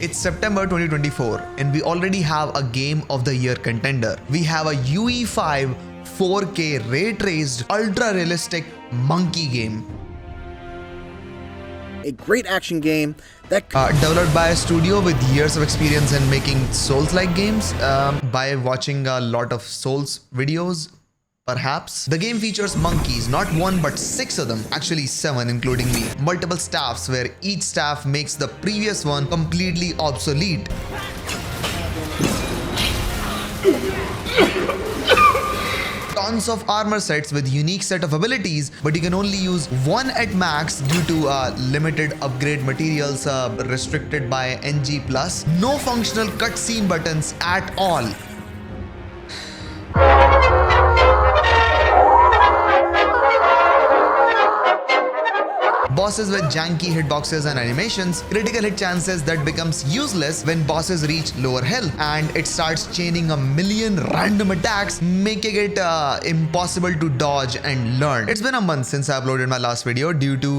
It's September 2024 and we already have a Game of the Year contender. We have a UE5 4K ray-traced ultra-realistic monkey game. A great action game that Developed by a studio with years of experience in making Souls-like games. By watching a lot of Souls videos, perhaps. The game features monkeys, not one but 6 of them, actually 7 including me. Multiple staffs where each staff makes the previous one completely obsolete. Tons of armor sets with unique set of abilities, but you can only use one at max due to limited upgrade materials restricted by NG+. No functional cutscene buttons at all. Bosses with janky hitboxes and animations, critical hit chances that becomes useless when bosses reach lower health, and it starts chaining a million random attacks, making it impossible to dodge and learn. It's been a month since I uploaded my last video due to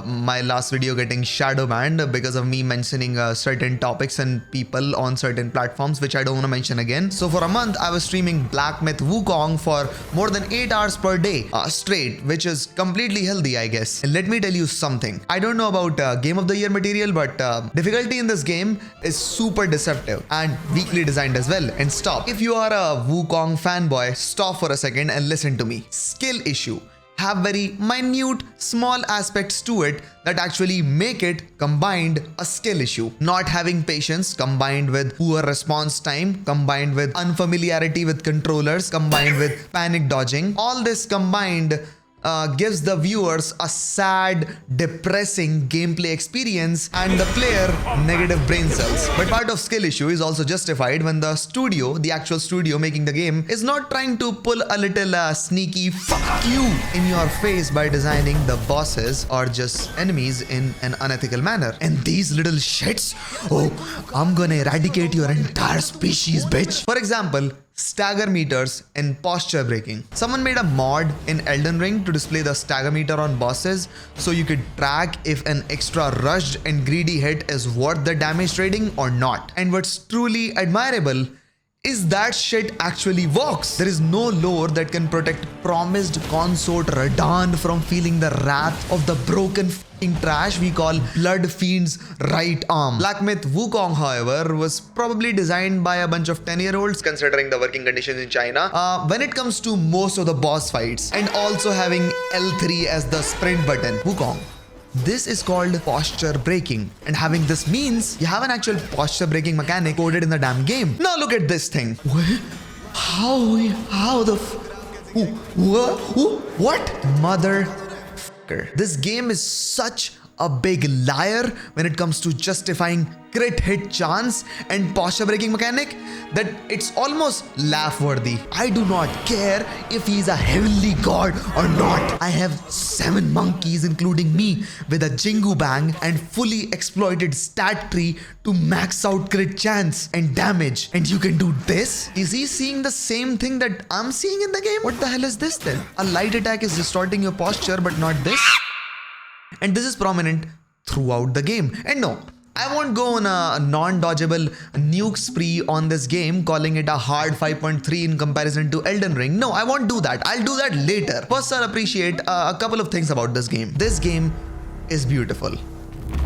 my last video getting shadow banned because of me mentioning certain topics and people on certain platforms which I don't want to mention again. So for a month I was streaming Black Myth Wukong for more than 8 hours per day straight, which is completely healthy, I guess. And let me tell you something. I don't know about Game of the Year material, but difficulty in this game is super deceptive and weakly designed as well. And stop. If you are a Wukong fanboy, stop for a second and listen to me. Skill issue have very minute, small aspects to it that actually make it combined a skill issue. Not having patience combined with poor response time, combined with unfamiliarity with controllers, combined with panic dodging. All this combined gives the viewers a sad, depressing gameplay experience and the player negative brain cells. But part of skill issue is also justified when the studio, the actual studio making the game, is not trying to pull a little sneaky fuck you in your face by designing the bosses or just enemies in an unethical manner. And these little shits, oh, I'm gonna eradicate your entire species, bitch. For example, stagger meters and posture breaking. Someone made a mod in Elden Ring to display the stagger meter on bosses so you could track if an extra rushed and greedy hit is worth the damage rating or not. And what's truly admirable is that shit actually works. There is no lore that can protect promised consort Radahn from feeling the wrath of the broken f***ing trash we call Blood Fiend's right arm. Black Myth Wukong, however, was probably designed by a bunch of 10-year-olds considering the working conditions in China when it comes to most of the boss fights, and also having L3 as the sprint button. Wukong. This is called posture breaking, and having this means you have an actual posture breaking mechanic coded in the damn game. Now look at this thing. How the what? Mother f***er. This game is such a big liar when it comes to justifying crit hit chance and posture breaking mechanic that it's almost laugh worthy. I do not care if he's a heavenly god or not. I have 7 monkeys including me with a Jingu Bang and fully exploited stat tree to max out crit chance and damage, and you can do this? Is he seeing the same thing that I'm seeing in the game? What the hell is this then? A light attack is distorting your posture but not this? And this is prominent throughout the game. And no, I won't go on a non-dodgeable nuke spree on this game calling it a hard 5.3 in comparison to Elden Ring. No, I won't do that. I'll do that later. First, I'll appreciate a couple of things about this game. This game is beautiful.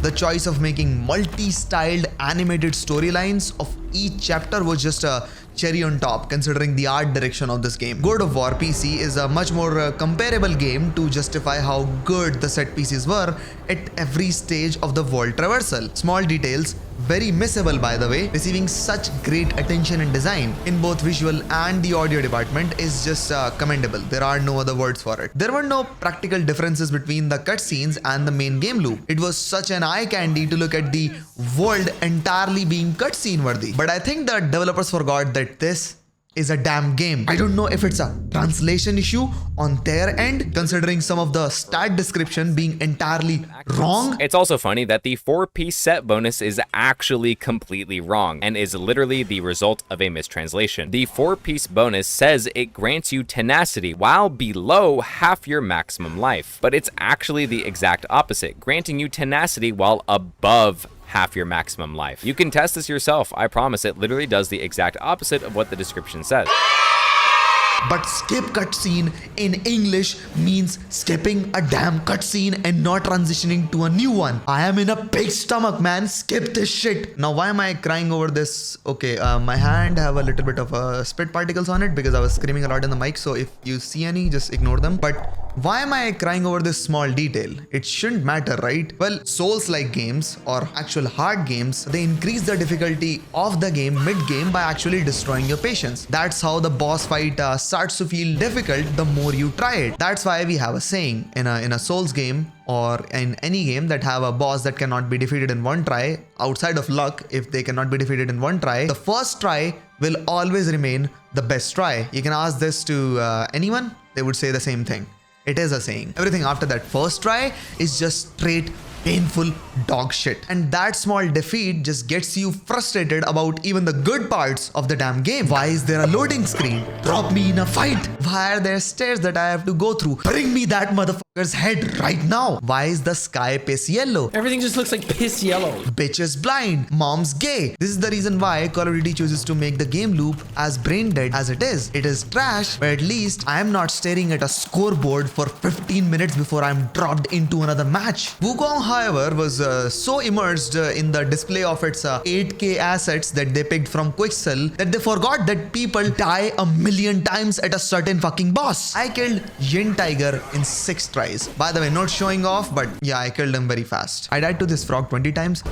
The choice of making multi-styled animated storylines of each chapter was just a cherry on top considering the art direction of this game. God of War PC is a much more comparable game to justify how good the set pieces were at every stage of the world traversal. Small details, very missable by the way, receiving such great attention and design in both visual and the audio department is just commendable. There are no other words for it. There were no practical differences between the cutscenes and the main game loop. It was such an eye candy to look at the world entirely being cutscene worthy. But I think the developers forgot that this is a damn game. I don't know if it's a translation issue on their end, considering some of the stat description being entirely wrong. It's also funny that the 4-piece set bonus is actually completely wrong and is literally the result of a mistranslation. The 4-piece bonus says it grants you tenacity while below half your maximum life, but it's actually the exact opposite, granting you tenacity while above half your maximum life. You can test this yourself. I promise it literally does the exact opposite of what the description says. But skip cutscene in English means skipping a damn cutscene and not transitioning to a new one. I am in a big stomach, man. Skip this shit. Now, why am I crying over this? Okay, my hand have a little bit of spit particles on it because I was screaming a lot in the mic. So if you see any, just ignore them. But why am I crying over this small detail? It shouldn't matter, right? Well, Souls-like games or actual hard games, they increase the difficulty of the game mid-game by actually destroying your patience. That's how the boss fight starts to feel difficult the more you try it. That's why we have a saying in a Souls game or in any game that have a boss that cannot be defeated in one try, outside of luck, if they cannot be defeated in one try, the first try will always remain the best try. You can ask this to anyone, they would say the same thing. It is a saying. Everything after that first try is just straight painful dog shit. And that small defeat just gets you frustrated about even the good parts of the damn game. Why is there a loading screen? Drop me in a fight. Why are there stairs that I have to go through? Bring me that motherfucker's head right now. Why is the sky piss yellow? Everything just looks like piss yellow. Bitch is blind. Mom's gay. This is the reason why Call of Duty chooses to make the game loop as brain dead as it is. It is trash, but at least I am not staring at a scoreboard for 15 minutes before I'm dropped into another match. Wukong, however, was so immersed in the display of its 8K assets that they picked from Quixel that they forgot that people die a million times at a certain fucking boss. I killed Yin Tiger in 6 tries. By the way, not showing off, but yeah, I killed him very fast. I died to this frog 20 times.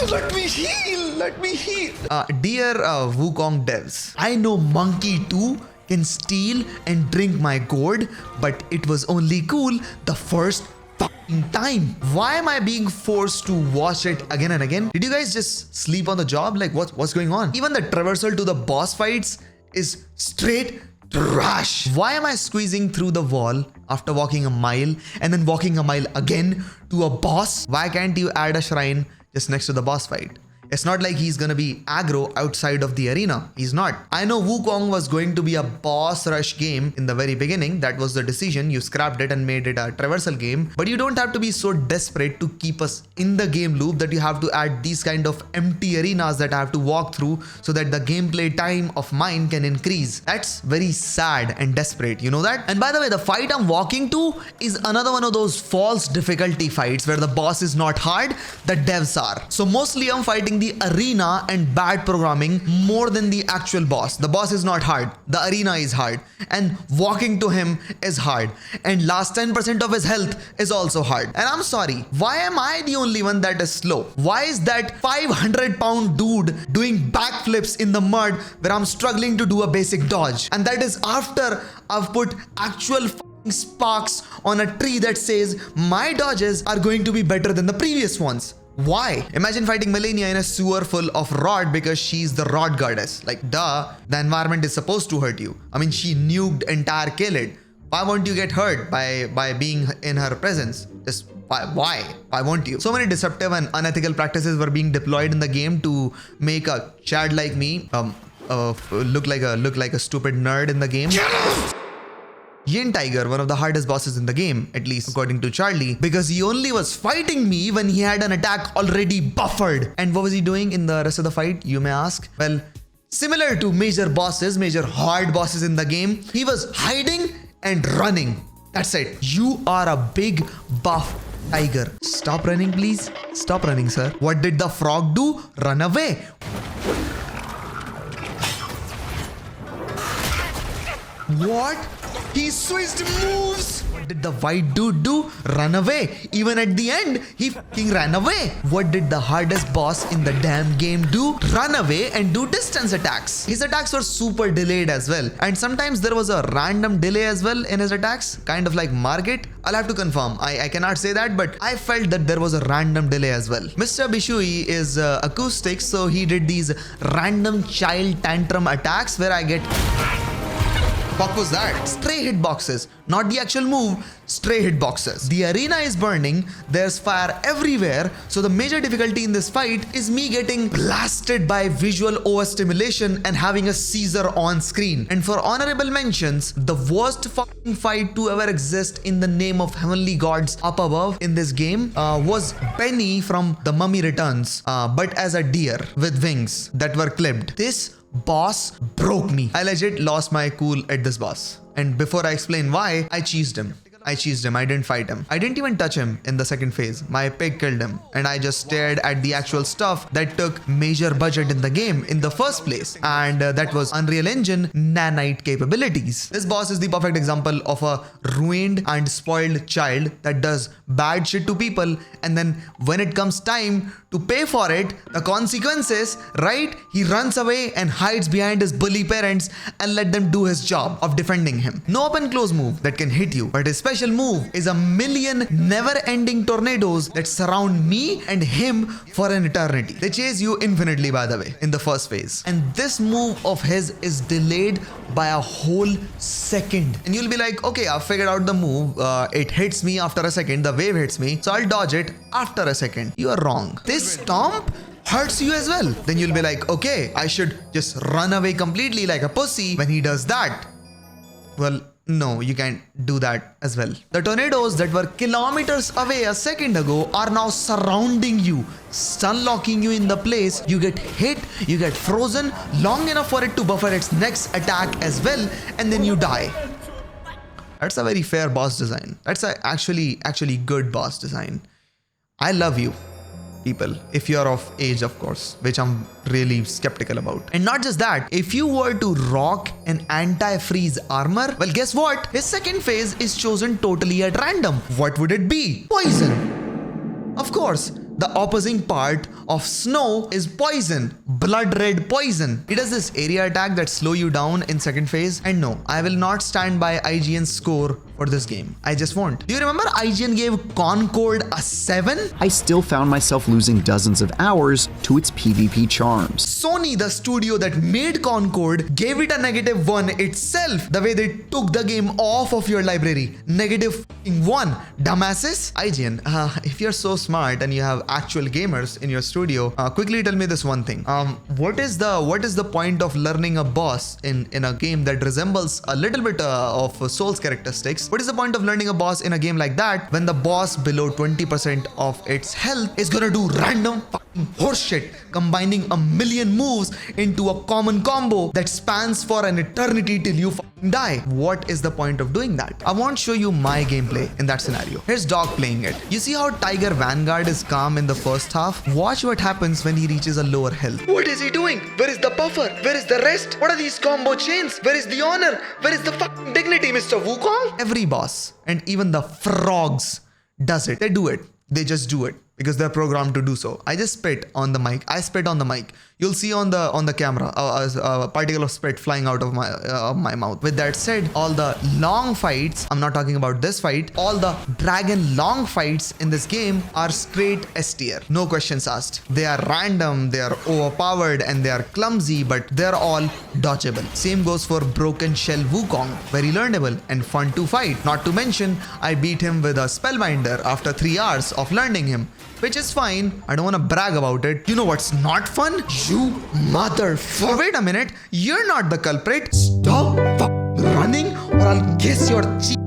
Let me heal! Let me heal! Dear Wukong devs, I know Monkey 2 can steal and drink my gourd, but it was only cool the first fucking time. Why am I being forced to watch it again and again? Did you guys just sleep on the job? Like what's going on? Even the traversal to the boss fights is straight trash. Why am I squeezing through the wall after walking a mile and then walking a mile again to a boss? Why can't you add a shrine just next to the boss fight? It's not like he's gonna be aggro outside of the arena. He's not. I know Wukong was going to be a boss rush game in the very beginning. That was the decision. You scrapped it and made it a traversal game. But you don't have to be so desperate to keep us in the game loop that you have to add these kind of empty arenas that I have to walk through so that the gameplay time of mine can increase. That's very sad and desperate. You know that? And by the way, the fight I'm walking to is another one of those false difficulty fights where the boss is not hard, the devs are. So mostly I'm fighting the arena and bad programming more than the actual boss. The boss is not hard. The arena is hard. And walking to him is hard. And last 10% of his health is also hard. And I'm sorry, why am I the only one that is slow? Why is that 500-pound dude doing backflips in the mud where I'm struggling to do a basic dodge? And that is after I've put actual sparks on a tree that says my dodges are going to be better than the previous ones. Why? Imagine fighting Melania in a sewer full of rod because she's the rod goddess. Like, duh, the environment is supposed to hurt you. I mean, she nuked entire Kaled. Why won't you get hurt by being in her presence? Just why? Why won't you? So many deceptive and unethical practices were being deployed in the game to make a Chad like me look like a stupid nerd in the game. Yin Tiger, one of the hardest bosses in the game, at least according to Charlie, because he only was fighting me when he had an attack already buffered. And what was he doing in the rest of the fight, you may ask? Well, similar to major hard bosses in the game, he was hiding and running. That's it. You are a big buff tiger. Stop running, please. Stop running, sir. What did the frog do? Run away. What? He switched moves. What did the white dude do? Run away. Even at the end, he fucking ran away. What did the hardest boss in the damn game do? Run away and do distance attacks. His attacks were super delayed as well. And sometimes there was a random delay as well in his attacks. Kind of like Margit. I'll have to confirm. I cannot say that, but I felt that there was a random delay as well. Mr. Bishui is acoustic, so he did these random child tantrum attacks where I get fuck was that? Stray hitboxes, not the actual move, stray hitboxes. The arena is burning, there's fire everywhere, so the major difficulty in this fight is me getting blasted by visual overstimulation and having a seizure on screen. And for honorable mentions, the worst fucking fight to ever exist in the name of heavenly gods up above in this game was Benny from The Mummy Returns, but as a deer with wings that were clipped. This boss broke me. I legit lost my cool at this boss. And before I explain why, I cheesed him. I didn't fight him. I didn't even touch him in the second phase. My pig killed him. And I just stared at the actual stuff that took major budget in the game in the first place. And that was Unreal Engine nanite capabilities. This boss is the perfect example of a ruined and spoiled child that does bad shit to people. And then when it comes time to pay for it, the consequences, right? He runs away and hides behind his bully parents and let them do his job of defending him. No open close move that can hit you, but his special move is a million never-ending tornadoes that surround me and him for an eternity. They chase you infinitely, by the way, in the first phase. And this move of his is delayed by a whole second. And you'll be like, okay, I've figured out the move. It hits me after a second. The wave hits me, so I'll dodge it after a second. You are wrong. This stomp hurts you as well. Then you'll be like, okay, I should just run away completely like a pussy when he does that. Well, no, you can't do that as well. The tornadoes that were kilometers away a second ago are now surrounding you, stun locking you in the place. You get hit, you get frozen long enough for it to buffer its next attack as well, and then you die. That's a very fair boss design. That's actually good boss design. I love you, people, if you're of age, of course, which I'm really skeptical about. And not just that, if you were to rock an anti-freeze armor, well, guess what? His second phase is chosen totally at random. What would it be? Poison. Of course. The opposing part of snow is poison, blood red poison. It does this area attack that slow you down in second phase. And no, I will not stand by IGN's score for this game. I just won't. Do you remember IGN gave Concord a 7? I still found myself losing dozens of hours to its PvP charms. Sony, the studio that made Concord, gave it a -1 itself. The way they took the game off of your library. -1. Dumbasses. IGN, if you're so smart and you have actual gamers in your studio, quickly tell me this one thing. What is the point of learning a boss in a game that resembles a little bit of Souls characteristics? What is the point of learning a boss in a game like that when the boss below 20% of its health is gonna do random fucking horseshit, combining a million moves into a common combo that spans for an eternity till you fucking die? What is the point of doing that? I won't show you my gameplay in that scenario. Here's Dog playing it. You see how Tiger Vanguard is calm in the first half? Watch what happens when he reaches a lower health. What is he doing? Where is the buffer? Where is the rest? What are these combo chains? Where is the honor? Where is the fucking dignity, Mr. Wukong? Every boss, and even the frogs, does it. They do it. They just do it because they're programmed to do so. I just spit on the mic. I spit on the mic. You'll see on the camera a particle of spit flying out of my mouth. With that said, all the long fights, I'm not talking about this fight, all the dragon long fights in this game are straight S tier. No questions asked. They are random, they are overpowered, and they are clumsy, but they're all dodgeable. Same goes for Broken Shell Wukong. Very learnable and fun to fight. Not to mention, I beat him with a Spellbinder after 3 hours of learning him, which is fine. I don't want to brag about it. You know what's not fun? You motherfucker. Wait a minute. You're not the culprit. Stop running or I'll kiss your cheek.